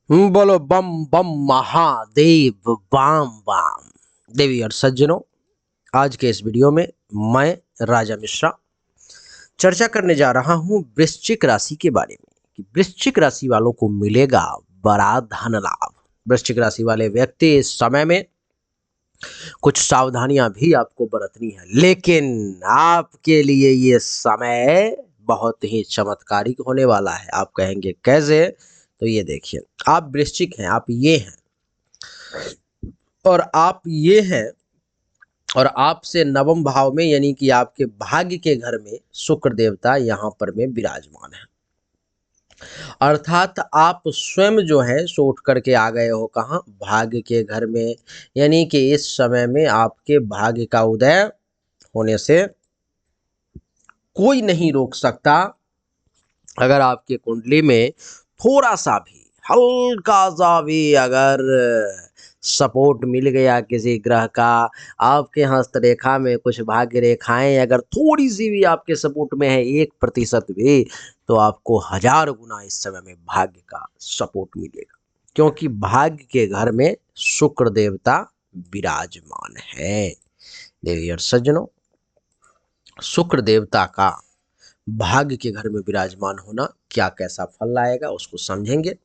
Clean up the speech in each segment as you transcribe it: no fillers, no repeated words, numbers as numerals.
बोलो बम बम Mahadev balm balm. देवी और सज्जनों, आज के इस वीडियो में मैं राजा मिश्रा चर्चा करने जा रहा हूं वृश्चिक राशि के बारे में कि वृश्चिक राशि वालों को मिलेगा बड़ा धन लाभ। वृश्चिक राशि वाले व्यक्ति इस समय में कुछ सावधानियां भी आपको बरतनी है, लेकिन आपके लिए ये समय बहुत ही चमत्कारिक होने वाला है। आप कहेंगे कैसे? तो ये देखिए, आप वृश्चिक हैं, आप ये हैं और आप ये हैं और आपसे नवम भाव में यानी कि आपके भाग्य के घर में शुक्र देवता यहाँ पर में विराजमान है। अर्थात आप स्वयं जो है सो उठ करके आ गए हो कहाँ? भाग्य के घर में। यानी कि इस समय में आपके भाग्य का उदय होने से कोई नहीं रोक सकता। अगर आपके कुंडली में थोड़ा सा भी, हल्का सा भी अगर सपोर्ट मिल गया किसी ग्रह का, आपके हस्तरेखा में कुछ भाग्य रेखाएं अगर थोड़ी सी भी आपके सपोर्ट में है, 1% भी, तो आपको 1000 गुना इस समय में भाग्य का सपोर्ट मिलेगा, क्योंकि भाग्य के घर में शुक्र देवता विराजमान है। देवी और सज्जनों, शुक्र देवता का भाग्य के घर में विराजमान होना क्या कैसा फल लाएगा उसको समझेंगे।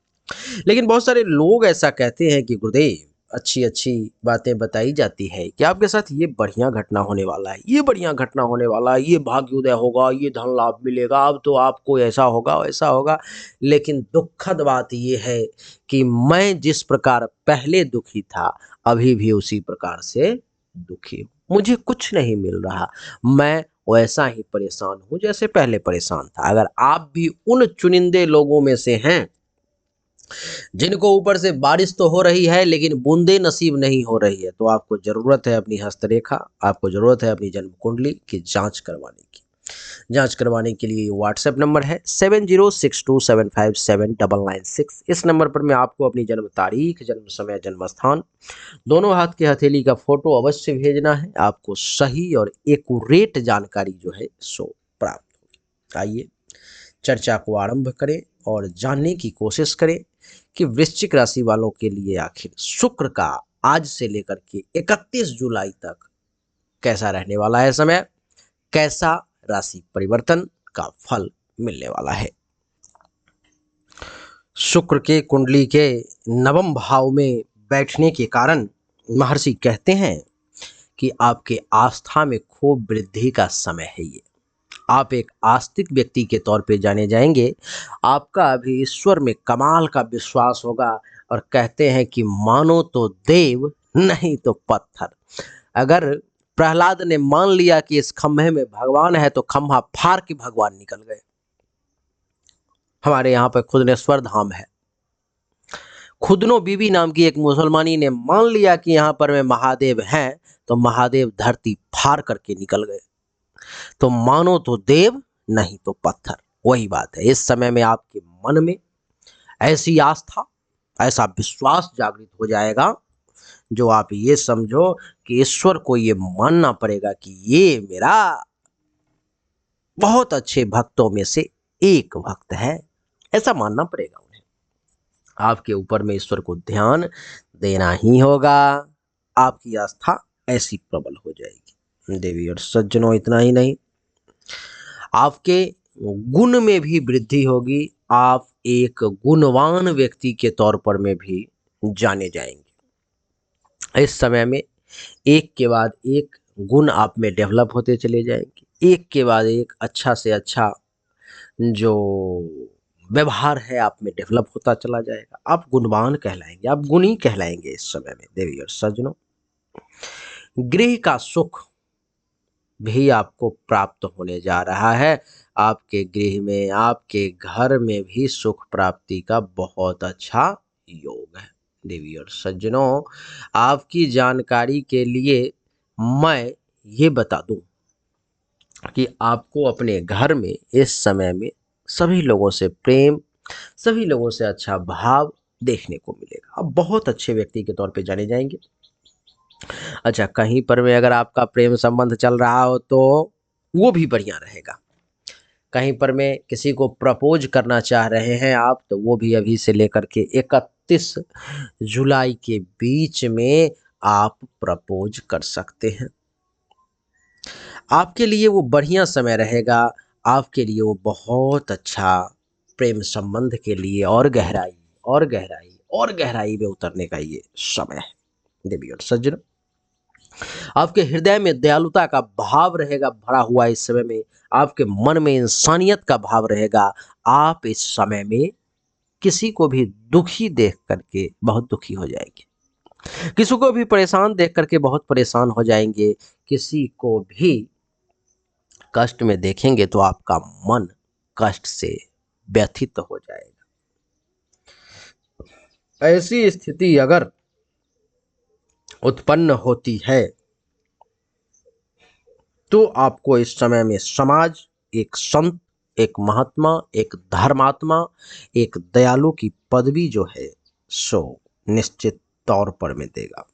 लेकिन बहुत सारे लोग ऐसा कहते हैं कि गुरुदेव, अच्छी अच्छी बातें बताई जाती है कि आपके साथ ये बढ़िया घटना होने वाला है, ये बढ़िया घटना होने वाला है, ये भाग्योदय होगा, ये धन लाभ मिलेगा, अब तो आपको ऐसा होगा वैसा होगा। लेकिन दुखद बात ये है कि मैं जिस प्रकार पहले दुखी था, अभी भी उसी प्रकार से दुखी हूँ। मुझे कुछ नहीं मिल रहा, मैं वैसा ही परेशान हूँ जैसे पहले परेशान था। अगर आप भी उन चुनिंदे लोगों में से हैं जिनको ऊपर से बारिश तो हो रही है लेकिन बूंदे नसीब नहीं हो रही है, तो आपको जरूरत है अपनी हस्तरेखा, आपको जरूरत है अपनी जन्म कुंडली की जांच करवाने की। जांच करवाने के लिए व्हाट्सएप नंबर है 7062757996। इस नंबर पर मैं आपको अपनी जन्म तारीख, जन्म समय, जन्म स्थान, दोनों हाथ की हथेली का फोटो अवश्य भेजना है। आपको सही और एक्यूरेट जानकारी जो है सो प्राप्त होगी। आइए चर्चा को आरंभ करें और जानने की कोशिश करें कि वृश्चिक राशि वालों के लिए आखिर शुक्र का आज से लेकर के 31 जुलाई तक कैसा रहने वाला है समय, कैसा राशि परिवर्तन का फल मिलने वाला है। शुक्र के कुंडली के नवम भाव में बैठने के कारण महर्षि कहते हैं कि आपके आस्था में खूब वृद्धि का समय है। ये आप एक आस्तिक व्यक्ति के तौर पे जाने जाएंगे। आपका अभी ईश्वर में कमाल का विश्वास होगा और कहते हैं कि मानो तो देव नहीं तो पत्थर। अगर प्रहलाद ने मान लिया कि इस खम्भे में भगवान है, तो खम्भा फाड़ के भगवान निकल गए। हमारे यहाँ पर खुदनेश्वर धाम है। खुदनो बीबी नाम की एक मुसलमानी ने मान लिया कि यहाँ पर में महादेव हैं, तो महादेव धरती फाड़ करके निकल गए। तो मानो तो देव नहीं तो पत्थर, वही बात है। इस समय में आपके मन में ऐसी आस्था, ऐसा विश्वास जागृत हो जाएगा जो आप ये समझो कि ईश्वर को ये मानना पड़ेगा कि ये मेरा बहुत अच्छे भक्तों में से एक भक्त है, ऐसा मानना पड़ेगा उन्हें। आपके ऊपर में ईश्वर को ध्यान देना ही होगा। आपकी आस्था ऐसी प्रबल हो जाएगी। देवी और सज्जनों, इतना ही नहीं, आपके गुण में भी वृद्धि होगी। आप एक गुणवान व्यक्ति के तौर पर में भी जाने जाएंगे। इस समय में एक के बाद एक गुण आप में डेवलप होते चले जाएंगे। एक के बाद एक अच्छा से अच्छा जो व्यवहार है आप में डेवलप होता चला जाएगा। आप गुणवान कहलाएंगे, आप गुणी कहलाएंगे इस समय में। देवी और सज्जनों, गृह का सुख भी आपको प्राप्त होने जा रहा है। आपके गृह में, आपके घर में भी सुख प्राप्ति का बहुत अच्छा योग है। देवी और सज्जनों, आपकी जानकारी के लिए मैं ये बता दूं कि आपको अपने घर में इस समय में सभी लोगों से प्रेम, सभी लोगों से अच्छा भाव देखने को मिलेगा। आप बहुत अच्छे व्यक्ति के तौर पे जाने जाएंगे। अच्छा, कहीं पर में अगर आपका प्रेम संबंध चल रहा हो तो वो भी बढ़िया रहेगा। कहीं पर में किसी को प्रपोज करना चाह रहे हैं आप, तो वो भी अभी से लेकर के 31 जुलाई के बीच में आप प्रपोज कर सकते हैं। आपके लिए वो बढ़िया समय रहेगा, आपके लिए वो बहुत अच्छा प्रेम संबंध के लिए और गहराई और गहराई और गहराई में उतरने का ये समय है। देवी और सज्जनों, आपके हृदय में दयालुता का भाव रहेगा भरा हुआ इस समय में, आपके मन में इंसानियत का भाव रहेगा। आप इस समय में किसी को भी दुखी देख करके बहुत दुखी हो जाएंगे, किसी को भी परेशान देख करके बहुत परेशान हो जाएंगे, किसी को भी कष्ट में देखेंगे तो आपका मन कष्ट से व्यथित हो जाएगा। ऐसी स्थिति अगर उत्पन्न होती है तो आपको इस समय में समाज एक संत, एक महात्मा, एक धर्मात्मा, एक दयालु की पदवी जो है सो निश्चित तौर पर में देगा।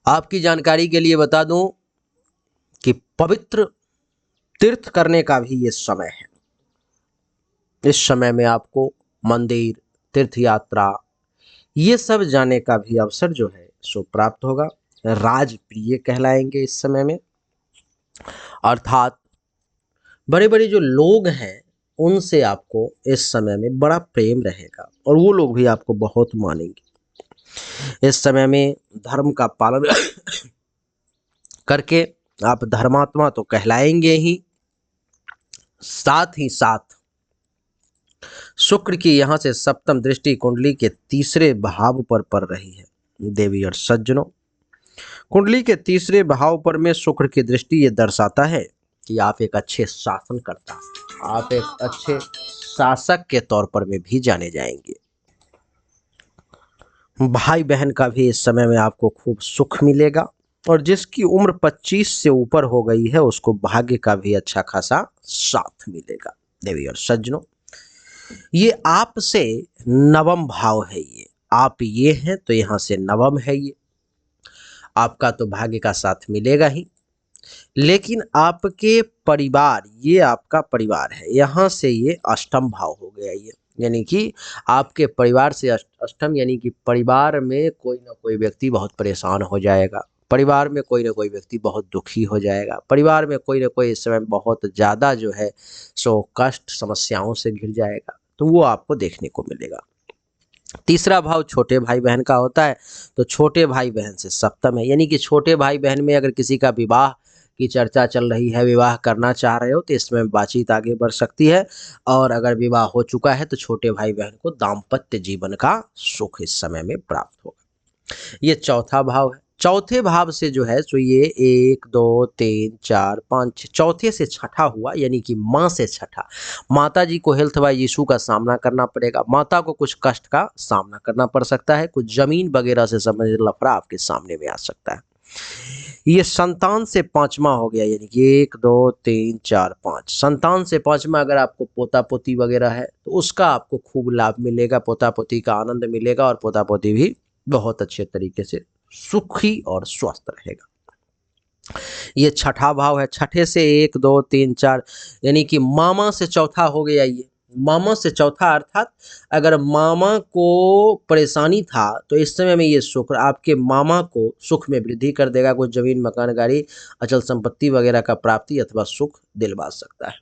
आपकी जानकारी के लिए बता दूं कि पवित्र तीर्थ करने का भी ये समय है। इस समय में आपको मंदिर, तीर्थ यात्रा, ये सब जाने का भी अवसर जो है सो प्राप्त होगा। राजप्रिय कहलाएंगे इस समय में, अर्थात बड़े बड़े जो लोग हैं उनसे आपको इस समय में बड़ा प्रेम रहेगा और वो लोग भी आपको बहुत मानेंगे। इस समय में धर्म का पालन करके आप धर्मात्मा तो कहलाएंगे ही, साथ ही साथ शुक्र की यहाँ से सप्तम दृष्टि कुंडली के तीसरे भाव पर पड़ रही है। देवी और सज्जनों, कुंडली के तीसरे भाव पर में शुक्र की दृष्टि ये दर्शाता है कि आप एक अच्छे शासनकर्ता, आप एक अच्छे शासक के तौर पर में भी जाने जाएंगे। भाई बहन का भी इस समय में आपको खूब सुख मिलेगा और जिसकी उम्र 25 से ऊपर हो गई है उसको भाग्य का भी अच्छा खासा साथ मिलेगा। देवी और सज्जनों, ये आपसे नवम भाव है, ये आप ये हैं तो यहाँ से नवम है, ये आपका तो भाग्य का साथ मिलेगा ही, लेकिन आपके परिवार, ये आपका परिवार है, यहाँ से ये अष्टम भाव हो गया ये, यानी कि आपके परिवार से अष्टम, यानी कि परिवार में कोई ना कोई व्यक्ति बहुत परेशान हो जाएगा, परिवार में कोई ना कोई व्यक्ति बहुत दुखी हो जाएगा, परिवार में कोई ना कोई इस समय बहुत ज़्यादा जो है सो कष्ट समस्याओं से घिर जाएगा, तो वो आपको देखने को मिलेगा। तीसरा भाव छोटे भाई बहन का होता है, तो छोटे भाई बहन से सप्तम है, यानी कि छोटे भाई बहन में अगर किसी का विवाह की चर्चा चल रही है, विवाह करना चाह रहे हो तो इसमें बातचीत आगे बढ़ सकती है, और अगर विवाह हो चुका है तो छोटे भाई बहन को दाम्पत्य जीवन का सुख इस समय में प्राप्त होगा। ये चौथा भाव है। चौथे भाव से जो है सो ये 1 2 3 4 5 6, चौथे से छठा हुआ, यानी कि माँ से छठा, माता जी को हेल्थ वाइज इशू का सामना करना पड़ेगा, माता को कुछ कष्ट का सामना करना पड़ सकता है, कुछ जमीन वगैरह से संबंधित लफड़ा आपके सामने में आ सकता है। ये संतान से पांचवा हो गया, यानी कि 1 2 3 4 5, संतान से पांचवा अगर आपको पोता पोती वगैरह है तो उसका आपको खूब लाभ मिलेगा, पोता पोती का आनंद मिलेगा और पोता पोती भी बहुत अच्छे तरीके से सुखी और स्वस्थ रहेगा। ये छठा भाव है। छठे से 1 2 3 4, यानी कि मामा से चौथा हो गया ये, मामा से चौथा अर्थात अगर मामा को परेशानी था तो इस समय में ये शुक्र आपके मामा को सुख में वृद्धि कर देगा, कुछ जमीन मकान गाड़ी अचल संपत्ति वगैरह का प्राप्ति अथवा सुख दिलवा सकता है।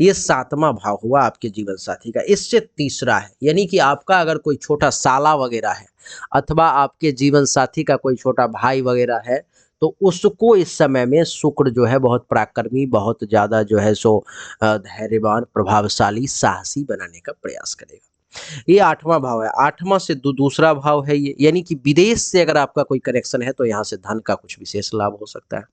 ये सातवां भाव हुआ आपके जीवन साथी का, इससे तीसरा है, यानी कि आपका अगर कोई छोटा साला वगैरह है अथवा आपके जीवन साथी का कोई छोटा भाई वगैरह है तो उसको इस समय में शुक्र जो है बहुत पराक्रमी, बहुत ज़्यादा जो है सो धैर्यवान, प्रभावशाली, साहसी बनाने का प्रयास करेगा। ये आठवां भाव है। आठवां से दूसरा भाव है ये, यानी कि विदेश से अगर आपका कोई कनेक्शन है तो यहाँ से धन का कुछ विशेष लाभ हो सकता है।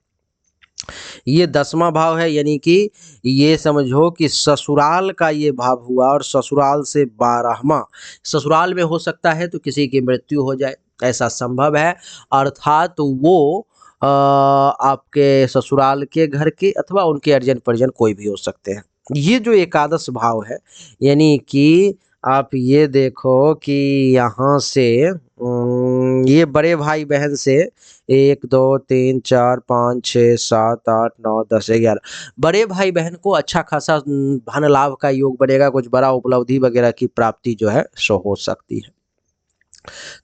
ये 10वां भाव है, यानी कि ये समझो कि ससुराल का ये भाव हुआ और ससुराल से 12वां, ससुराल में हो सकता है तो किसी की मृत्यु हो जाए, ऐसा संभव है, अर्थात वो आपके ससुराल के घर के अथवा उनके अर्जन परिजन कोई भी हो सकते हैं। ये जो एकादश भाव है, यानी कि आप ये देखो कि यहाँ से ये बड़े भाई बहन से 1 2 3 4 5 6 7 8 9 10 11 बड़े भाई बहन को अच्छा खासा धन लाभ का योग बनेगा, कुछ बड़ा उपलब्धि वगैरह की प्राप्ति जो है सो हो सकती है।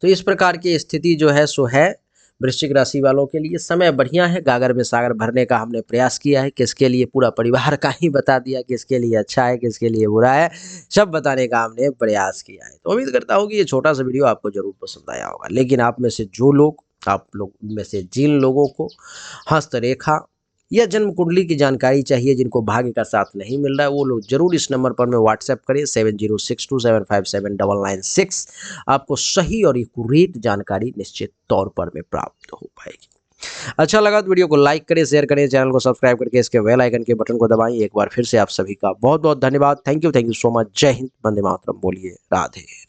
तो इस प्रकार की स्थिति जो है सो है वृश्चिक राशि वालों के लिए। समय बढ़िया है, गागर में सागर भरने का हमने प्रयास किया है, किसके लिए पूरा परिवार का ही बता दिया, किसके लिए अच्छा है किसके लिए बुरा है, सब बताने का हमने प्रयास किया है। तो उम्मीद करता हूँ कि ये छोटा सा वीडियो आपको जरूर पसंद आया होगा। लेकिन आप में से जो लोग, आप लोग में से जिन लोगों को हस्तरेखा या जन्म कुंडली की जानकारी चाहिए, जिनको भाग्य का साथ नहीं मिल रहा है, वो लोग जरूर इस नंबर पर में व्हाट्सएप करें 7062757996। आपको सही और एक्यूरेट जानकारी निश्चित तौर पर में प्राप्त हो पाएगी। अच्छा लगा तो वीडियो को लाइक करें, शेयर करें, चैनल को सब्सक्राइब करके इसके बेल आइकन के बटन को दबाएं। एक बार फिर से आप सभी का बहुत बहुत धन्यवाद। Thank you so much. जय हिंद, वंदे मातरम। बोलिए राधे।